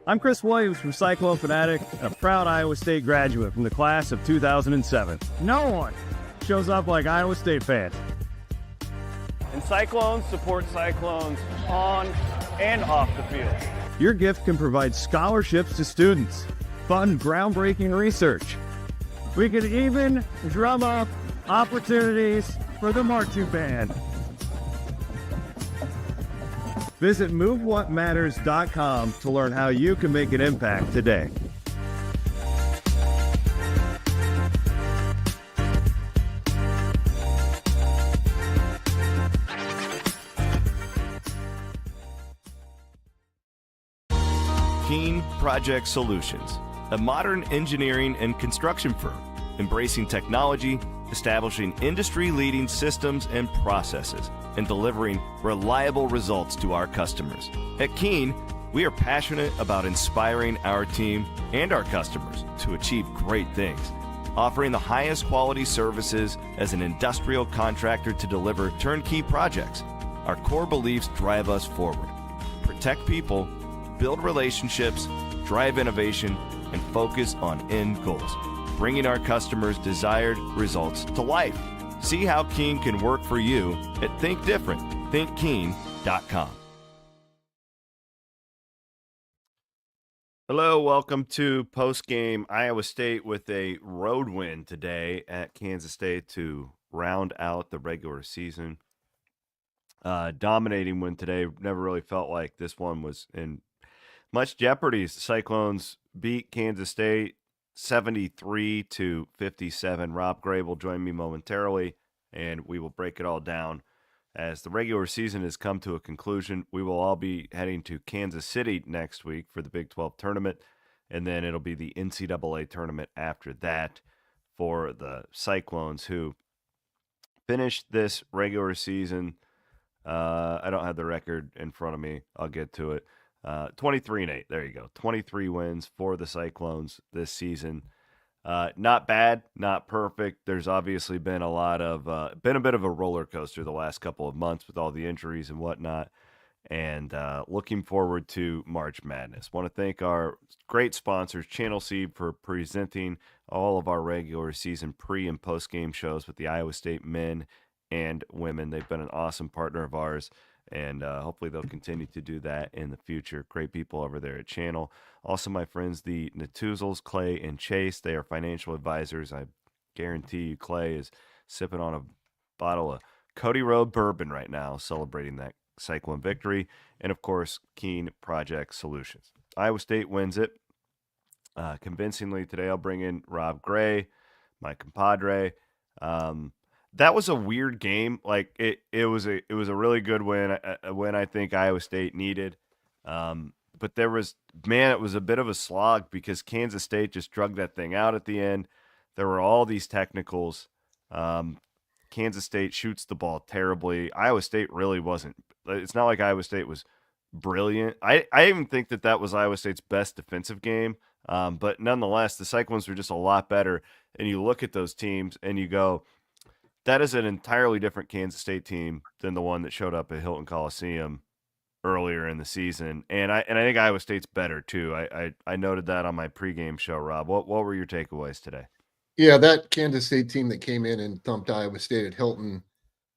I'm Chris Williams from Cyclone Fanatic, and a proud Iowa State graduate from the class of 2007. No one shows up like Iowa State fans. And Cyclones support Cyclones on and off the field. Your gift can provide scholarships to students, fund groundbreaking research. We could even drum up opportunities for the marching band. Visit MoveWhatMatters.com to learn how you can make an impact today. Keen Project Solutions, a modern engineering and construction firm, embracing technology, establishing industry-leading systems and processes, and delivering reliable results to our customers. At Keen, we are passionate about inspiring our team and our customers to achieve great things, offering the highest quality services as an industrial contractor to deliver turnkey projects. Our core beliefs drive us forward. Protect people, build relationships, drive innovation, and focus on end goals, bringing our customers' desired results to life. See how Keen can work for you at thinkdifferent.thinkkeen.com. Hello, welcome to Postgame. Iowa State with a road win today at Kansas State to round out the regular season. Dominating win today. Never really felt like this one was in much jeopardy. The Cyclones beat Kansas State 73-57. Rob Gray will join me momentarily, and we will break it all down. As the regular season has come to a conclusion, we will all be heading to Kansas City next week for the Big 12 tournament, and then it'll be the NCAA tournament after that for the Cyclones, who finished this regular season. I don't have the record in front of me. I'll get to it. 23-8. There you go. 23 wins for the Cyclones this season. Not bad, not perfect. There's obviously been a bit of a roller coaster the last couple of months with all the injuries and whatnot. And looking forward to March Madness. Want to thank our great sponsors, Channel Seed, for presenting all of our regular season pre- and post-game shows with the Iowa State men and women. They've been an awesome partner of ours, and hopefully they'll continue to do that in the future. Great people over there at Channel. Also, my friends, the Natuzels, Clay and Chase, they are financial advisors. I guarantee you Clay is sipping on a bottle of Cody Road bourbon right now, celebrating that Cyclone victory. And, of course, Keen Project Solutions. Iowa State wins it convincingly today. I'll bring in Rob Gray, my compadre. That was a weird game. Like it was a really good win. A win I think Iowa State needed. But it was a bit of a slog because Kansas State just drug that thing out at the end. There were all these technicals. Kansas State shoots the ball terribly. Iowa State really wasn't. It's not like Iowa State was brilliant. I even think that was Iowa State's best defensive game. But nonetheless, the Cyclones were just a lot better. And you look at those teams and you go, that is an entirely different Kansas State team than the one that showed up at Hilton Coliseum earlier in the season. And I think Iowa State's better too. I noted that on my pregame show, Rob. What were your takeaways today? Yeah, that Kansas State team that came in and thumped Iowa State at Hilton,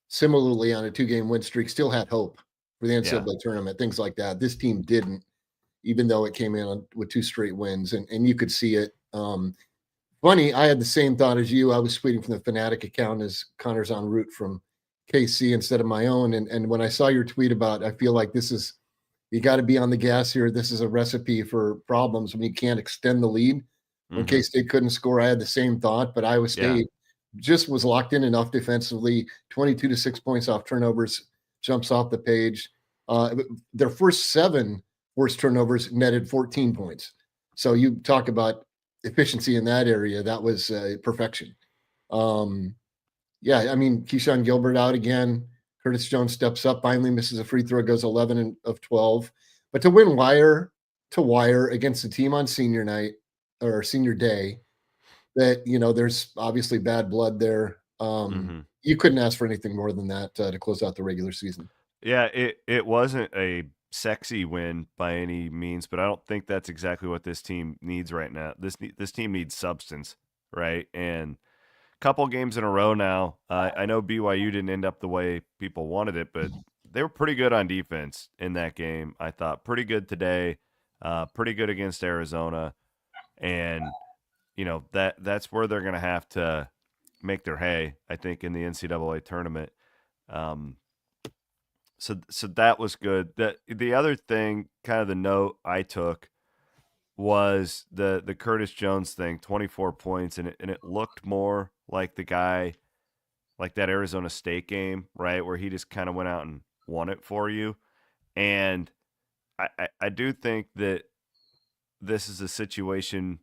similarly on a 2-game win streak, still had hope for the NCAA tournament, things like that. This team didn't, even though it came in with 2 straight wins, and you could see it. Funny, I had the same thought as you. I was tweeting from the Fanatic account as Connor's en route from KC instead of my own. And when I saw your tweet about, I feel like you got to be on the gas here. This is a recipe for problems when you can't extend the lead. When K-State couldn't score, I had the same thought, but Iowa State just was locked in enough defensively. 22 to 6 points off turnovers, jumps off the page. Their first 7 forced turnovers netted 14 points. So you talk about efficiency in that area. That was perfection. I mean, Keyshawn Gilbert out again. Curtis Jones steps up, finally misses a free throw, goes 11 of 12. But to win wire to wire against a team on senior night or senior day, that, there's obviously bad blood there. You couldn't ask for anything more than that to close out the regular season. Yeah, it wasn't a sexy win by any means, but I don't think that's exactly what this team needs right now. This team needs substance, right? And a couple games in a row now. I know BYU didn't end up the way people wanted it, but they were pretty good on defense in that game. I thought pretty good today, pretty good against Arizona, and that's where they're going to have to make their hay, I think, in the NCAA tournament. So that was good. The other thing, kind of the note I took, was the Curtis Jones thing, 24 points, and it looked more like the guy, like that Arizona State game, right, where he just kind of went out and won it for you. And I do think that this is a situation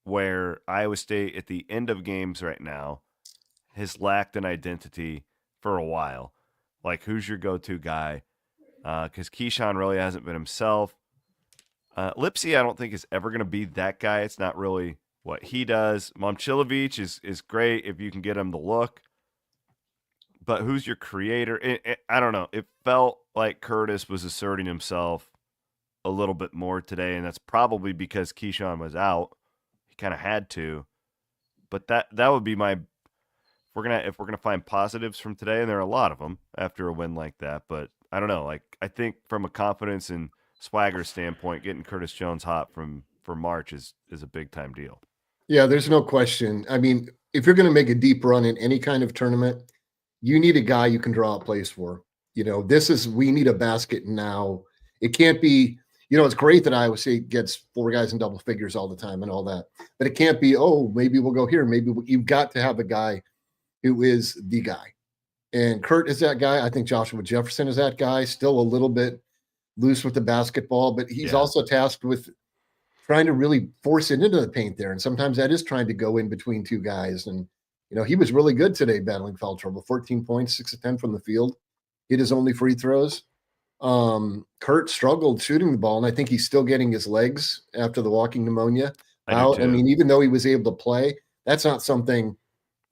where Iowa State at the end of games right now has lacked an identity for a while. Like, who's your go-to guy? Because Keyshawn really hasn't been himself. Lipsy, I don't think, is ever going to be that guy. It's not really what he does. Momcilovic is great if you can get him to look. But who's your creator? I don't know. It felt like Curtis was asserting himself a little bit more today, and that's probably because Keyshawn was out. He kind of had to. But that would be my – if we're gonna find positives from today, and there are a lot of them after a win like that. But I don't know. Like, I think from a confidence and swagger standpoint, getting Curtis Jones hot for March is a big time deal. Yeah, there's no question. I mean, if you're going to make a deep run in any kind of tournament, you need a guy you can draw up plays for. We need a basket now. It can't be, it's great that Iowa State gets 4 guys in double figures all the time and all that, but it can't be, maybe we'll go here. You've got to have a guy who is the guy. And Kurt is that guy. I think Joshua Jefferson is that guy, still a little bit loose with the basketball, but he's also tasked with trying to really force it into the paint there. And sometimes that is trying to go in between 2 guys. And, he was really good today battling foul trouble, 14 points, 6 of 10 from the field, hit his only free throws. Kurt struggled shooting the ball, and I think he's still getting his legs after the walking pneumonia out. I mean, even though he was able to play, that's not something,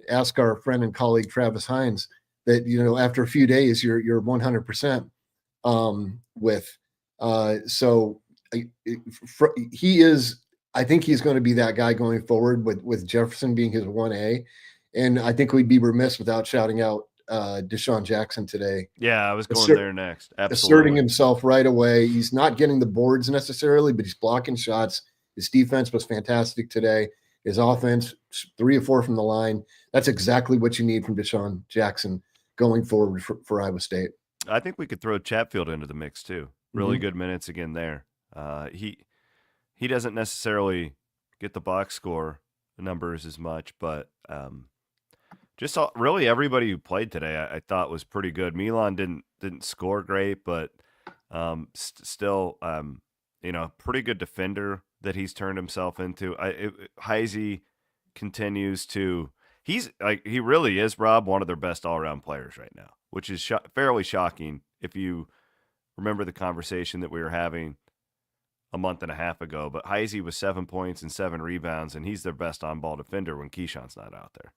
ask our friend and colleague Travis Hines, that, after a few days, you're 100% with. So he is, I think he's going to be that guy going forward with Jefferson being his 1A. And I think we'd be remiss without shouting out Deshaun Jackson today. Yeah, I was going there next. Absolutely. Asserting himself right away. He's not getting the boards necessarily, but he's blocking shots. His defense was fantastic today. His offense, 3 or 4 from the line. That's exactly what you need from Deshaun Jackson going forward for Iowa State. I think we could throw Chatfield into the mix too. Really good minutes again there. He doesn't necessarily get the box score numbers as much, but really everybody who played today I thought was pretty good. Milan didn't score great, but still pretty good defender that he's turned himself into. Heisey continues to he really is, Rob, one of their best all-around players right now, which is fairly shocking if you remember the conversation that we were having a month and a half ago. But Heisey was 7 points and 7 rebounds, and he's their best on-ball defender when Keyshawn's not out there.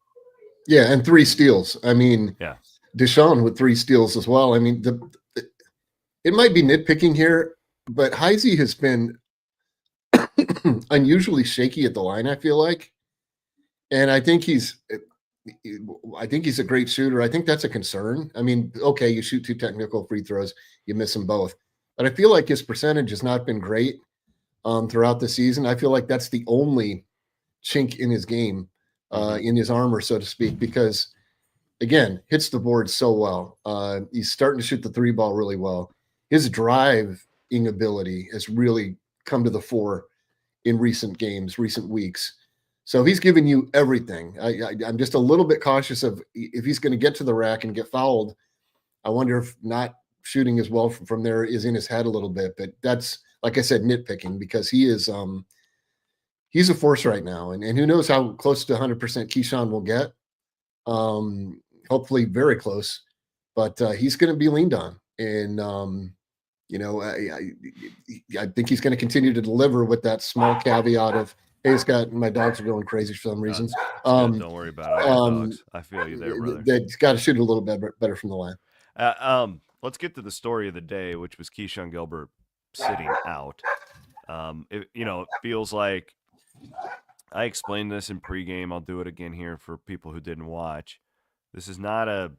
Yeah, and 3 steals. I mean, yeah, Deshaun with 3 steals as well. I mean, it might be nitpicking here, but Heisey has been unusually shaky at the line, I feel like. And I think he's a great shooter. I think that's a concern. I mean, okay, you shoot 2 technical free throws, you miss them both. But I feel like his percentage has not been great throughout the season. I feel like that's the only chink in his game, in his armor, so to speak, because, again, hits the board so well. He's starting to shoot the 3 ball really well. His driving ability has really come to the fore in recent games, recent weeks. So he's giving you everything. I'm just a little bit cautious of if he's going to get to the rack and get fouled. I wonder if not shooting as well from there is in his head a little bit. But that's, like I said, nitpicking, because he is he's a force right now. And who knows how close to 100% Keyshawn will get. Hopefully very close. But he's going to be leaned on. And, I think he's going to continue to deliver with that small caveat of, hey, Scott, my dogs are going crazy for some reasons. Don't worry about it. Dogs. I feel you there, brother. He's got to shoot a little bit better from the line. let's get to the story of the day, which was Keyshawn Gilbert sitting out. It feels like I explained this in pregame. I'll do it again here for people who didn't watch. This is not a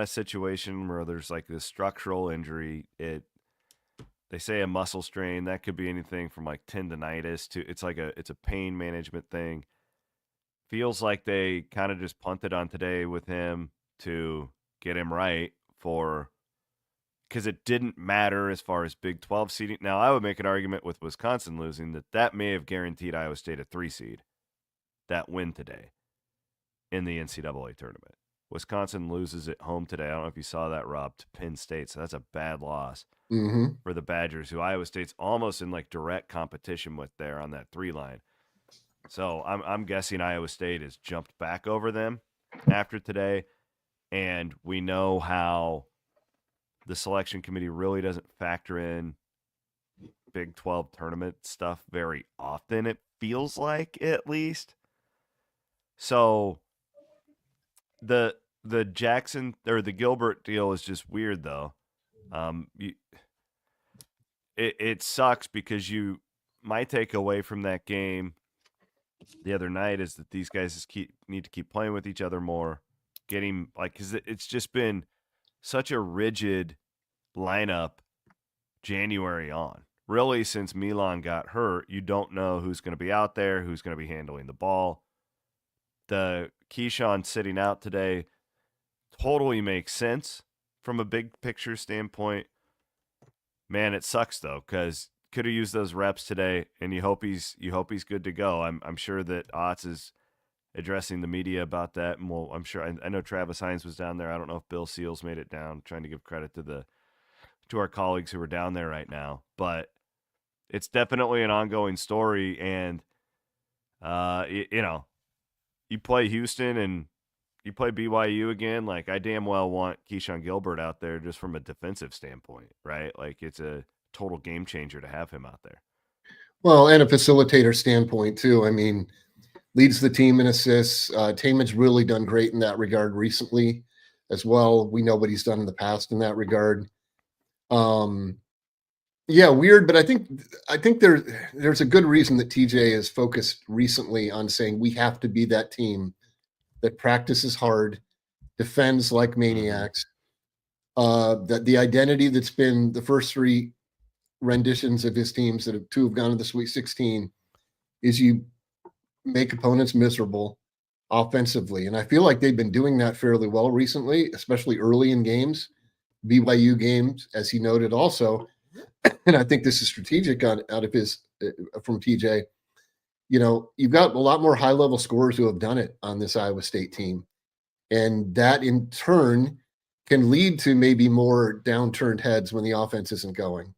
situation where there's like this structural injury. They say a muscle strain, that could be anything from like tendonitis to it's a pain management thing. Feels like they kind of just punted on today with him to get him right because it didn't matter as far as Big 12 seeding. Now, I would make an argument with Wisconsin losing that may have guaranteed Iowa State a 3 seed, that win today in the NCAA tournament. Wisconsin loses at home today. I don't know if you saw that, Rob, to Penn State. So that's a bad loss for the Badgers, who Iowa State's almost in like direct competition with there on that 3 line. So I'm guessing Iowa State has jumped back over them after today. And we know how the selection committee really doesn't factor in Big 12 tournament stuff very often, it feels like, at least. So the Jackson or the Gilbert deal is just weird, though. It sucks because my takeaway from that game the other night is that these guys need to keep playing with each other more, getting because it's just been such a rigid lineup January on. Really, since Milan got hurt, you don't know who's going to be out there, who's going to be handling the ball. The Keyshawn sitting out today totally makes sense from a big picture standpoint. Man, it sucks though, because could have used those reps today, and you hope he's good to go. I'm sure that Otts is addressing the media about that, and I'm sure I know Travis Hines was down there. I don't know if Bill Seals made it down. Trying to give credit to our colleagues who are down there right now, but it's definitely an ongoing story. And you play Houston and you play BYU again. Like, I damn well want Keyshawn Gilbert out there just from a defensive standpoint, right? Like, it's a total game changer to have him out there. Well, and a facilitator standpoint too. I mean, leads the team in assists. Taman's really done great in that regard recently as well. We know what he's done in the past in that regard. Yeah, weird, but I think there's a good reason that TJ has focused recently on saying we have to be that team that practices hard, defends like maniacs. That the identity that's been the first 3 renditions of his teams that have 2 have gone to the Sweet 16 is you make opponents miserable offensively. And I feel like they've been doing that fairly well recently, especially early in games, BYU games, as he noted also. And I think this is strategic out of his from TJ. You've got a lot more high-level scorers who have done it on this Iowa State team. And that in turn can lead to maybe more downturned heads when the offense isn't going.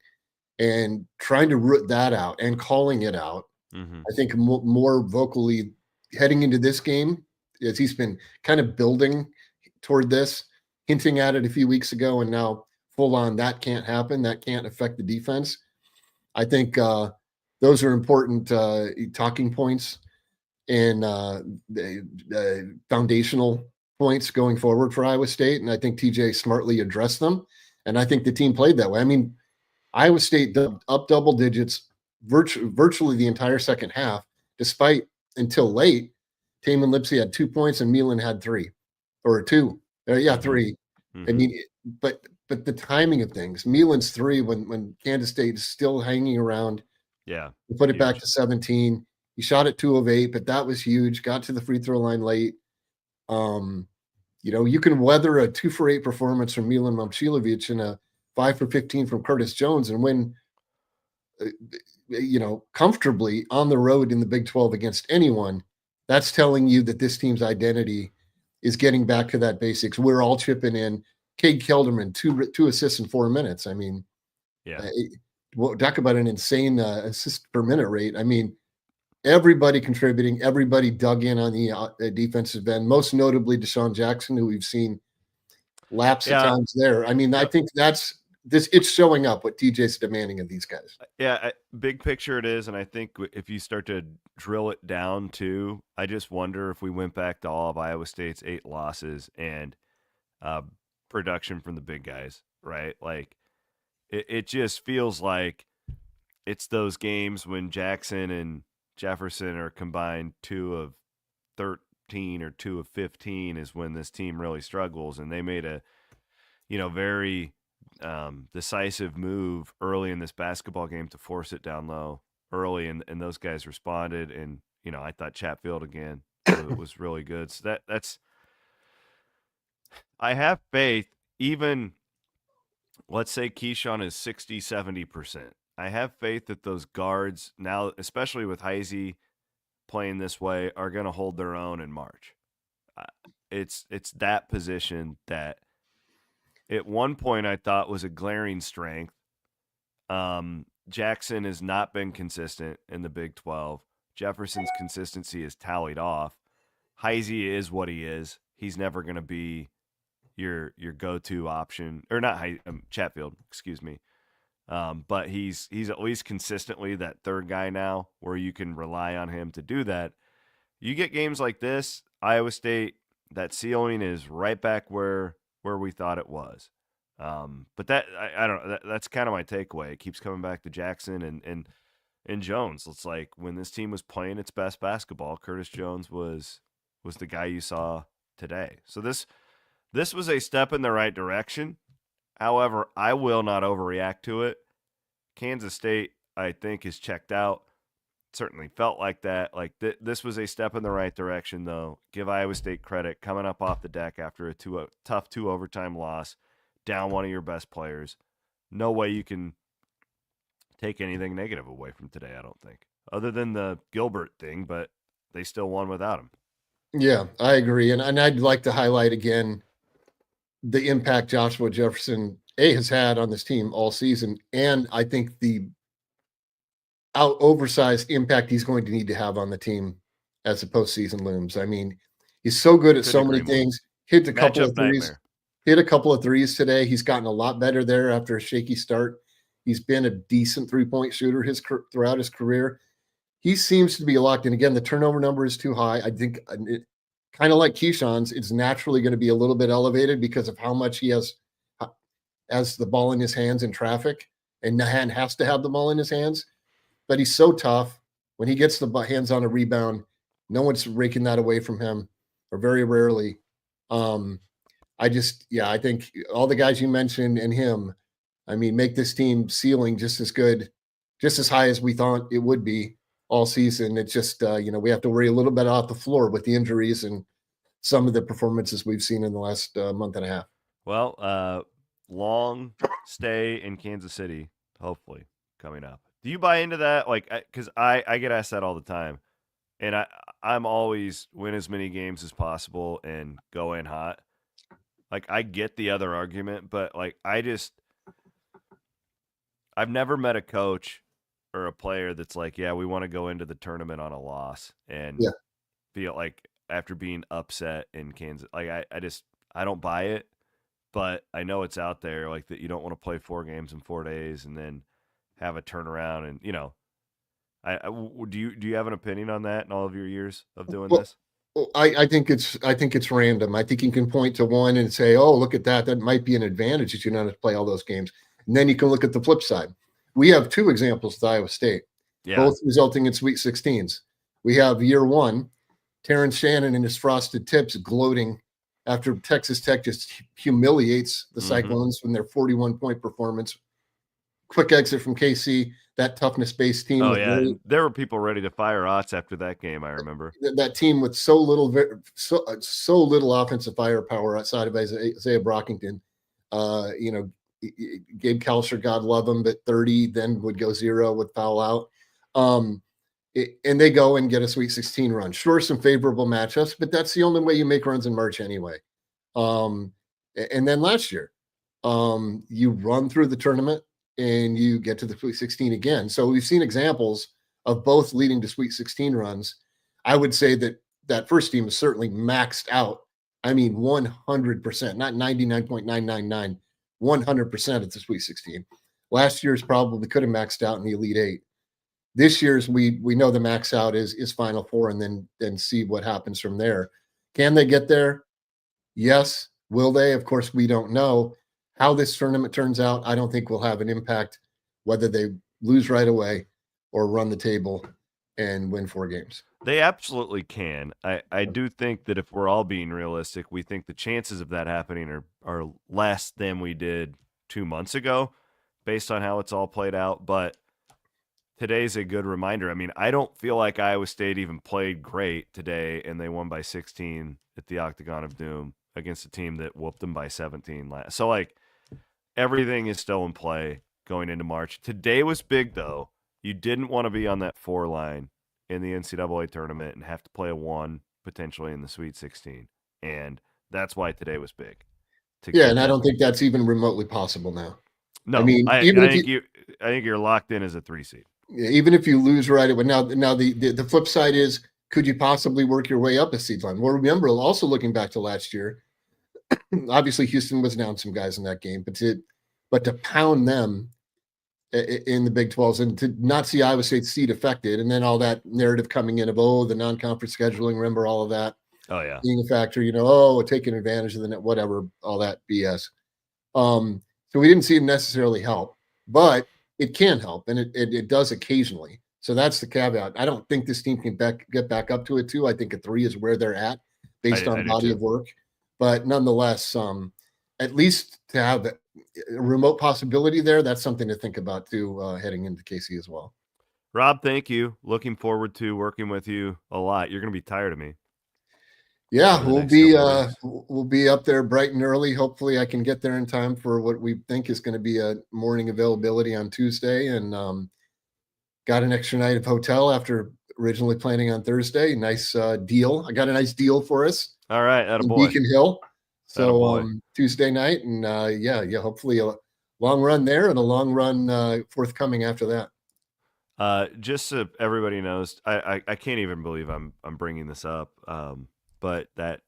And trying to root that out and calling it out, I think more vocally heading into this game, as he's been kind of building toward this, hinting at it a few weeks ago, and now full on that can't happen. That can't affect the defense. I think those are important talking points and foundational points going forward for Iowa State. And I think TJ smartly addressed them. And I think the team played that way. I mean, Iowa State up double digits virtually the entire second half, despite until late, Taman Lipsey had 2 points and Milan had 3 or 2. 3. I mean, but the timing of things, Milan's 3 when Kansas State is still hanging around. Yeah. He put it back to 17. He shot at 2 of 8, but that was huge. Got to the free throw line late. You can weather a 2 for 8 performance from Milan Momcilovic and a 5 for 15 from Curtis Jones and win, comfortably on the road in the Big 12 against anyone. That's telling you that this team's identity is getting back to that basics. We're all chipping in. Cade Kelderman, 2 assists in 4 minutes. I mean, talk about an insane assist per minute rate. I mean, everybody contributing, everybody dug in on the defensive end, most notably Deshaun Jackson, who we've seen laps at times there. I mean, I think it's showing up what TJ's demanding of these guys. Yeah, big picture it is, and I think if you start to drill it down too, I just wonder if we went back to all of Iowa State's 8 losses and production from the big guys, right? Like it just feels like it's those games when Jackson and Jefferson are combined 2 of 13 or 2 of 15 is when this team really struggles. And they made a, very decisive move early in this basketball game to force it down low early. And those guys responded. And, I thought Chatfield again was really good. So that's, I have faith, even let's say Keyshawn is 60, 70%. I have faith that those guards now, especially with Heisey playing this way, are going to hold their own in March. It's that position that at one point I thought was a glaring strength. Jackson has not been consistent in the Big 12. Jefferson's consistency is tallied off. Heisey is what he is. He's never going to be your go-to option, or not Chatfield, excuse me. But he's at least consistently that third guy now where you can rely on him to do that. You get games like this, Iowa State, that ceiling is right back where we thought it was. But that I don't know. That's kind of my takeaway. It keeps coming back to Jackson and Jones. It's like when this team was playing its best basketball, Curtis Jones was the guy you saw today. So this was a step in the right direction. However, I will not overreact to it. Kansas State, I think, is checked out. Certainly felt like that. Like this was a step in the right direction, though. Give Iowa State credit coming up off the deck after a tough 2 overtime loss, down one of your best players. No way you can take anything negative away from today, I don't think, other than the Gilbert thing, but they still won without him. Yeah, I agree. And I'd like to highlight again the impact Joshua Jefferson has had on this team all season. And I think the oversized impact he's going to need to have on the team as the postseason looms. I mean, he's so good at so many things. Hit a couple of threes. Hit a couple of threes today. He's gotten a lot better there after a shaky start. He's been a decent three-point shooter throughout his career. He seems to be locked in. Again, the turnover number is too high. I think kind of like Keyshawn's, it's naturally going to be a little bit elevated because of how much he has the ball in his hands in traffic, and Nahan has to have the ball in his hands. But he's so tough. When he gets the hands on a rebound, no one's raking that away from him, or very rarely. I think all the guys you mentioned and him, I mean, make this team ceiling just as good, just as high as we thought it would be all season. It's just, we have to worry a little bit off the floor with the injuries and some of the performances we've seen in the last month and a half. Well, long stay in Kansas City, hopefully, coming up. Do you buy into that? Like, because I get asked that all the time, and I'm always win as many games as possible and go in hot. Like, I get the other argument, but like I've never met a coach or a player that's like, yeah, we want to go into the tournament on a loss and feel like after being upset in Kansas. Like I don't buy it, but I know it's out there. Like that you don't want to play 4 games in 4 days and then have a turnaround. And do you have an opinion on that in all of your years of doing this? I think it's random. I think you can point to one and say, oh, look at that. That might be an advantage that you don't have to play all those games. And then you can look at the flip side. We have 2 examples with Iowa State, both resulting in Sweet 16s. We have year 1, Terrence Shannon and his frosted tips gloating after Texas Tech just humiliates the Cyclones in their 41-point performance. Quick exit from KC, that toughness-based team. Oh, yeah. There were people ready to fire Otts after that game, I remember. That team with so little offensive firepower outside of Isaiah Brockington. Gabe Kalsher, God love him, but 30 then would go 0 with foul out. And they go and get a Sweet 16 run. Sure, some favorable matchups, but that's the only way you make runs in March anyway. And then last year, you run through the tournament and you get to the Sweet 16 again. So we've seen examples of both leading to Sweet 16 runs. I would say that first team is certainly maxed out. I mean, 100%, not 99.999, 100% at the Sweet 16. Last year's probably could have maxed out in the Elite 8. This year's we know the max out is Final Four, and then see what happens from there. Can they get there? Yes, Will they? Of course, we don't know. How this tournament turns out, I don't think will have an impact whether they lose right away or run the table and win 4 games. They absolutely can. I do think that if we're all being realistic, we think the chances of that happening are less than we did 2 months ago based on how it's all played out. But today's a good reminder. I mean, I don't feel like Iowa State even played great today, and they won by 16 at the Octagon of Doom against a team that whooped them by 17 last. So, like, everything is still in play going into March. Today was big, though. You didn't want to be on that 4 line in the NCAA tournament and have to play a 1 potentially in the Sweet 16. And that's why today was big. Yeah, and I don't think that's even remotely possible now. No, I mean, I even think you're locked in as a 3 seed. Yeah, even if you lose right away. Now the flip side is, could you possibly work your way up a seed line? Well, remember, also looking back to last year, obviously Houston was down some guys in that game, but to pound them in the Big 12s and to not see Iowa State's seed affected, and then all that narrative coming in of, the non-conference scheduling, remember all of that? Oh, yeah. Being a factor, taking advantage of the net, whatever, all that BS. So we didn't see it necessarily help, but it can help, and it does occasionally. So that's the caveat. I don't think this team can get back up to it, too. I think a 3 is where they're at based on body of work. But nonetheless, at least to have a remote possibility there, that's something to think about, too, heading into KC as well. Rob, thank you. Looking forward to working with you a lot. You're going to be tired of me. Yeah, we'll be up there bright and early. Hopefully I can get there in time for what we think is going to be a morning availability on Tuesday, and got an extra night of hotel after originally planning on Thursday. Nice deal. I got a nice deal for us. All right, attaboy. In Beacon Hill. So Tuesday night, and hopefully a long run there and a long run forthcoming after that. Just so everybody knows, I can't even believe I'm bringing this up. But that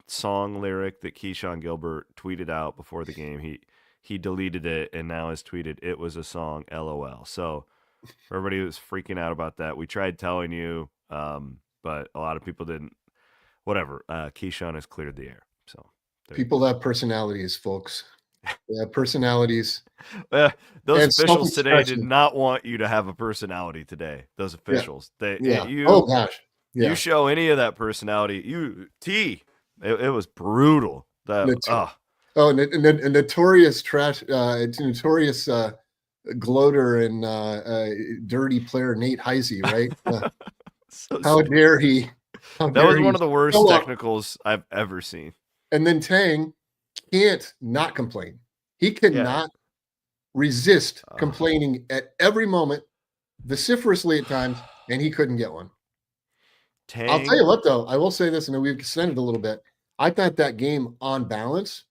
song lyric that Keyshawn Gilbert tweeted out before the game, he deleted it and now has tweeted, "It was a song, LOL." So for everybody who was freaking out about that, we tried telling you, but a lot of people didn't. Whatever. Keyshawn has cleared the air. So people have personalities, folks. They have personalities. Those officials today did not want you to have a personality today. Those officials. Yeah. Oh gosh. Yeah. You show any of that personality, it was brutal. A notorious trash, notorious gloater and dirty player Nate Heisey, right? How dare he? That was one of the worst technicals I've ever seen. And then Tang can't not complain. He cannot resist complaining at every moment, vociferously at times, and he couldn't get one. Tang. I'll tell you what, though. I will say this, and we've extended a little bit. I thought that game on balance,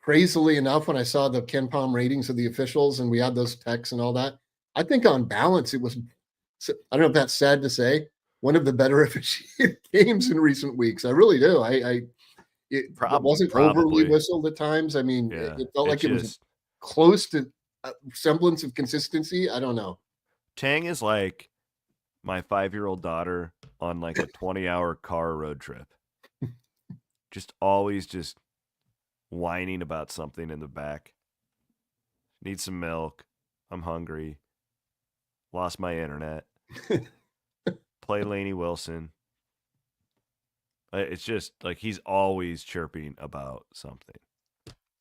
crazily enough, when I saw the Ken Palm ratings of the officials and we had those texts and all that, I think on balance it was, I don't know if that's sad to say, one of the better officiated games in recent weeks. I really do. It wasn't overly whistled at times. I mean, it felt like it was close to a semblance of consistency. I don't know. Tang is like my 5-year-old daughter on like a 20-hour car road trip. Just always just whining about something in the back. Need some milk. I'm hungry. Lost my internet. Play Lainey Wilson. It's just like he's always chirping about something.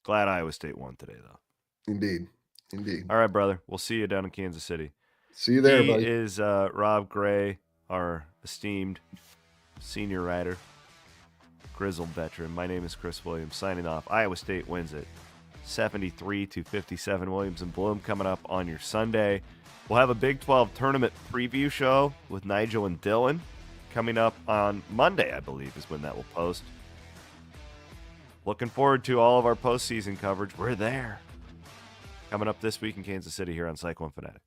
Glad Iowa State won today, though. Indeed. All right, brother. We'll see you down in Kansas City. See you there, buddy. He is Rob Gray, our esteemed senior writer, grizzled veteran. My name is Chris Williams, signing off. Iowa State wins it 73-57. Williams and Bloom coming up on your Sunday. We'll have a Big 12 tournament preview show with Nigel and Dylan coming up on Monday, I believe, is when that will post. Looking forward to all of our postseason coverage. We're there. Coming up this week in Kansas City here on Cyclone Fanatic.